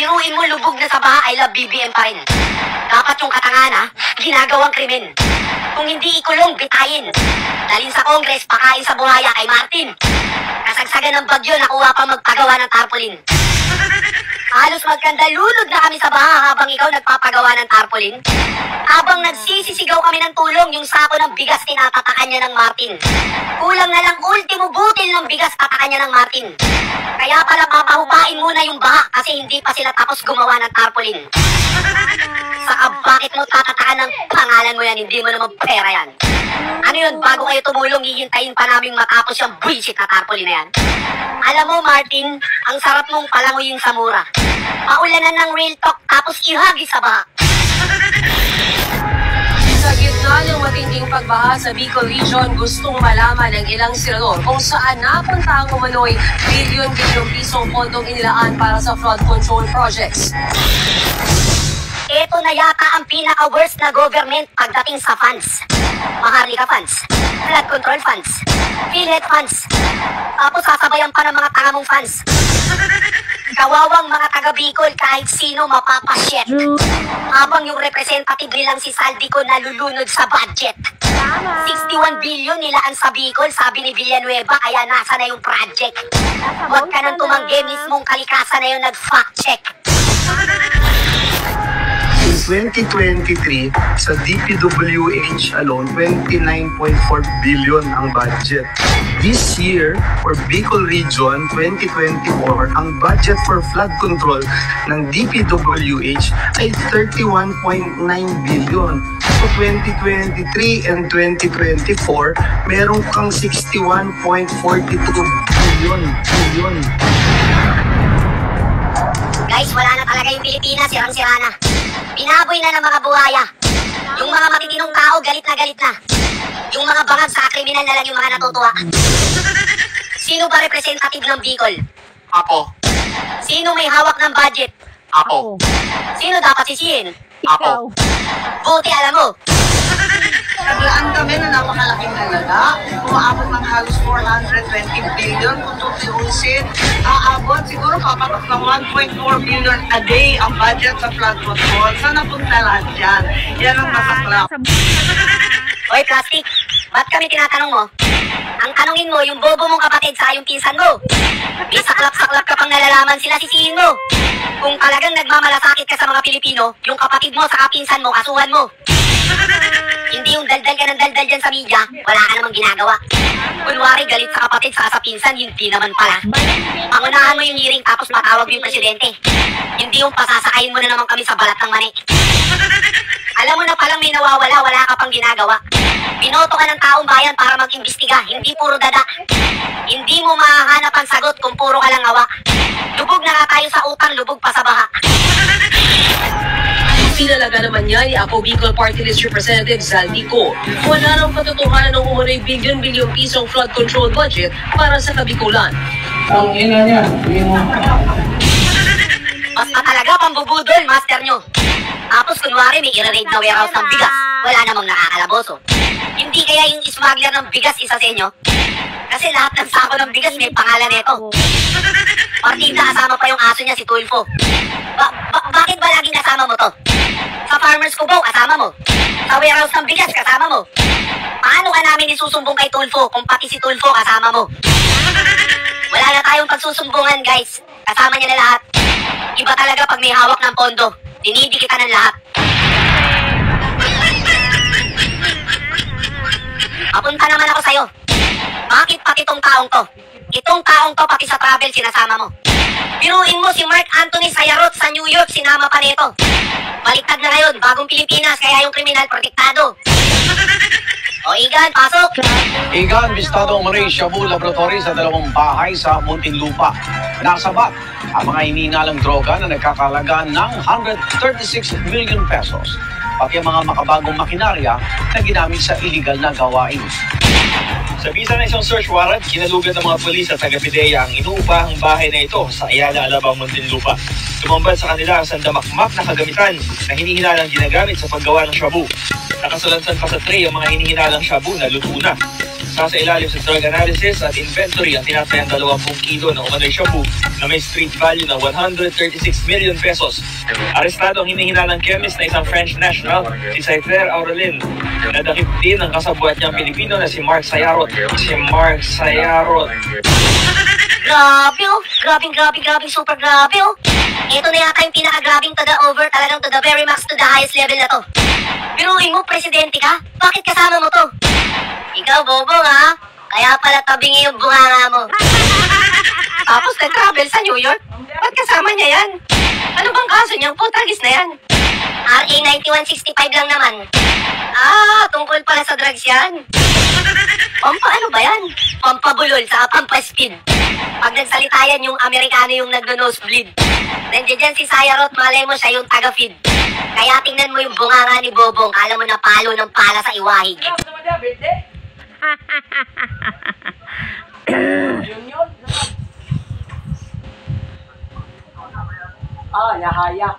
Biruin mo lubog na sa baha, I love BBM pa rin. Dapat yung katangana, ginagawang krimen. Kung hindi ikulong, bitayin. Dalhin sa Congress, pakain sa buhaya kay Martin. Kasagsagan ng bagyo, nakuha pa magpagawa ng tarpaulin. Halos magkandalulod na kami sa baha habang ikaw nagpapagawa ng tarpaulin. Habang nagsisisigaw kami ng tulong, yung sako ng bigas tinatatakan niya ng Martin. Kulang na lang ultimo butil ng bigas tatakan niya ng Martin. Kaya pala papahupain muna yung baha kasi hindi pa sila tapos gumawa ng tarpaulin. Saka bakit mo tatatakan ng pangalan mo yan, hindi mo naman pera yan. Ano yun, bago kayo tumulong, hihintayin pa namin matapos yung bullshit na tarpaulin na yan. Alam mo Martin, ang sarap mong palanguyin sa mura. Paulanan ng real talk tapos ihagi sa baha. Sa gitna ng matinding pagbaha sa Bicol Region, gustong malaman ng ilang senador kung saan napunta ang umano'y bilyon-bilyong pisong pondong inilaan para sa flood control projects. Ito na yata ang pinaka-worst na government pagdating sa funds. Maharlika funds, flood control funds, PhilHealth funds, tapos sasabayan pa ng mga tangamong funds. Kawawang mga taga-Bicol kahit sino mapapasyet. Habang yung representative nilang si Saldico nalulunod sa budget. 61 billion nilaan sa Bicol, sabi ni Villanueva, kaya nasa na yung project. Huwag ka nang tumanggi, mismong kalikasan na yung nag-fact check. In 2023, sa DPWH alone, 29.4 billion ang budget. This year, for Bicol Region 2024, ang budget for flood control ng DPWH ay 31.9 billion. So 2023 and 2024, meron kang 61.42 billion. Guys, wala na talaga yung Pilipinas, sirang-sira na. Binaboy na ng mga buhaya. Yung mga matitinong tao, galit na. Yung mga bangag sa kriminal na lang yung mga natutuwa. Sino ba representative ng Bicol? Ako. Sino may hawak ng budget? Ako. Sino dapat sisihin? Ako. Buti alam mo. Naglaan kami na napakalaking halaga. Umaabot ng halos 420 billion. Kung tutuusin, aabot siguro papatok ng 1.4 billion a day ang budget sa flood control. Saan napunta lahat yan? Yan ang masaklap. Hoy, plastic, ba't kami tinatanong mo? Ang tanongin mo, yung bobo mong kapatid sa yung pinsan mo. Di saklap-saklap ka pang nalalaman sila, sisihin mo. Kung talagang nagmamalasakit ka sa mga Pilipino, yung kapatid mo sa kapinsan mo, kasuhan mo. Hindi yung daldal ka ng daldal dyan sa media, wala ka namang ginagawa. Kunwari galit sa kapatid sa pinsan, hindi naman pala. Pangunahan mo yung hearing tapos matawag mo yung presidente. Hindi yung pasasakayin mo na naman kami sa balat ng mani. Alam mo na palang may nawawala, wala ka pang ginagawa. Binoto ka ng taong bayan para mag-imbestiga, hindi puro dada. Hindi mo mahahanap ang sagot kung puro ka lang awa. Lubog na nga tayo sa utang, lubog pa sa baha. Pinalaga naman niya ni Ako Bicol Party List Representative Saldico. Wala nang katotohanan ng umano'y bilyon-bilyong pisong flood control budget para sa Kabikulan. Ang ina niya, Basta talaga pambubudol, master nyo. Tapos kunwari may i-raid na warehouse ng bigas, wala namang nakakalaboso. Hindi kaya yung smuggler ng bigas isa sa inyo? Kasi lahat ng sako ng bigas may pangalan nito. Partida kasama pa yung aso niya si Tulfo. Bakit ba laging kasama mo to? Sa Farmers Cubao, kasama mo. Sa warehouse ng bigas, kasama mo. Paano ka namin isusumbong kay Tulfo kung pati si Tulfo kasama mo? Wala na tayong pagsusumbungan, guys. Kasama niya na lahat. Iba talaga pag may hawak ng pondo. Dinidikitan ng lahat. Papunta naman ako sa'yo. Bakit pati itong taong to? Itong taong to pati sa travel sinasama mo. Biruin mo si Mark Anthony Sayarot sa New York, sinama pa nito. Baliktad na ngayon, bagong Pilipinas, kaya yung kriminal protektado. O Igan, pasok! Igan, bistado ang Maray Shabu Laboratory sa dalawang bahay sa Muntinlupa. Nasabat ang mga hinihinalang droga na nagkakalaga ng 136 million pesos. Pati ang mga makabagong makinarya na ginamit sa illegal na gawain. Sa bisa ng isang search warrant, kinalugan ng mga pulis at taga-PIDEA ang inuupahang bahay na ito sa Ayala, Alabang, Muntinlupa. Tumambad sa kanila ang sandamakmak na kagamitan na hinihinalang ginagamit sa paggawa ng shabu. Nakasalansan pa sa tray ang mga hinihinalang shabu na luto na. Sa ilalim sa drug analysis at inventory ang tinatayang 20 kilo ng umano'y shabu na may street value na 136 million pesos. Arestado ang hinihinalang chemist na isang French national, si Cypher Aurelin. Nadakip din ang kasabuat niyang Pilipino na si Mark Sayarot. Grabe oh. Grabing, super grabe oh. Ito na yata yung pinaka-grabing to the over, talagang to the very max, to the highest level na to. Biruin mo, presidente ka? Bakit kasama mo to? Ikaw, Bobong ha? Kaya pala tabingi yung bunganga mo. Tapos nag-travel sa New York? Ba't kasama niya yan? Ano bang kaso niyang putagis na yan? RA 9165 lang naman. Tungkol pala sa drugs yan. Pampaano ba yan? Pampabulol sa pampaspeed. Pag nagsalita yan yung Amerikano yung nagno-nosebleed. Nandiyan dyan si Sayarot, malay mo siya yung taga-feed. Kaya tingnan mo yung bunganga ni Bobong, alam mo na palo ng pala sa iwahig. Yahaya.